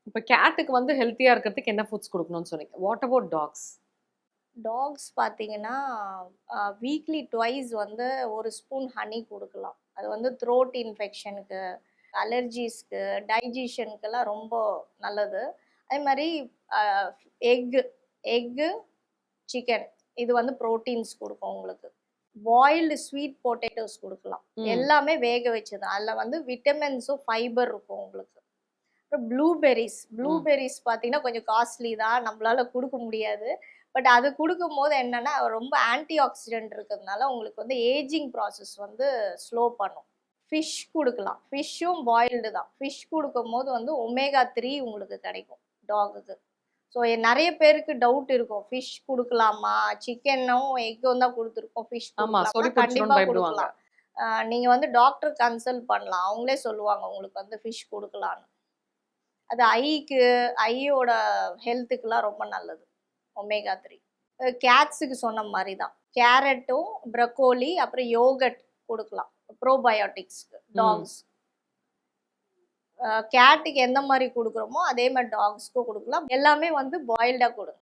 இப்ப கேட்டுக்கு வந்து ஹெல்த்தியா இருக்கிறதுக்கு என்ன ஃபுட்ஸ் குடுக்கணும்னு சொன்னீங்க. What about dogs? டாக்ஸ் பார்த்தீங்கன்னா, வீக்லி ட்வைஸ் வந்து ஒரு ஸ்பூன் ஹனி குடுக்கலாம். அது வந்து த்ரோட் இன்ஃபெக்ஷனுக்கு, அலர்ஜீஸ்க்கு, டைஜஷனுக்கெல்லாம் ரொம்ப நல்லது. அதே மாரி அ எக்கு எக்கு, சிக்கன் இது வந்து புரோட்டீன்ஸ் குடுக்கும் உங்களுக்கு. பாயில்டு ஸ்வீட் பொட்டேட்டோஸ் குடுக்கலாம். ம். எல்லாமே வேக வச்சது. அதில வந்து விட்டமின்ஸும், ஃபைபர் இருக்கும் உங்களுக்கு. அப்புறம் ம். ப்ளூபெர்ரிஸ் பார்த்தீங்கன்னா, கொஞ்சம் காஸ்ட்லி தான். நம்மளால குடுக்க முடியாது. பட் அது குடுக்கும்போது என்னன்னா, ரொம்ப ஆன்டி ஆக்ஸிடென்ட் இருக்கிறதுனால, உங்களுக்கு வந்து ஏஜிங் ப்ராசஸ் வந்து ஸ்லோ பண்ணும். ஃபிஷ் குடுக்கலாம். ஃபிஷ்ஷும் பாயில்டு தான். ஃபிஷ் குடுக்கும்போது வந்து ஒமேகா 3 உங்களுக்கு கிடைக்கும் டாகுக்கு. ஸோ நெறைய பேருக்கு டவுட் இருக்கும். ஃபிஷ் குடுக்கலாமா? சிக்கனும், எக்கும் தான் குடுத்துருக்கோம். ஃபிஷ் ஆமா. குடுக்கலாமா? சொறி பிடிச்சுரும்னு கண்டிப்பா பயப்படுவாங்க. குடுக்கலாம். நீங்க வந்து டாக்டர் கன்சல்ட் பண்ணலாம். அவங்களே சொல்லுவாங்க உங்களுக்கு வந்து ஃபிஷ் குடுக்கலான்னு. அது ஐயோட ஹெல்த்துக்குலாம் ரொம்ப நல்லது. ஒமேகா 3. கேட்ஸுக்கு சொன்ன மாரி தான். கேரட்டும், ப்ரக்கோலி அப்புறம் யோகர்ட் குடுக்கலாம். ப்ரோபயோட்டிக்ஸ்க்கு ம். டாக்ஸ். கேட்டுக்கு எந்த மாரி குடுக்குறோமோ, அதே மாரி டாக்ஸ்க்கும் குடுக்கலாம். எல்லாமே வந்து பாயில்டா குடுங்க.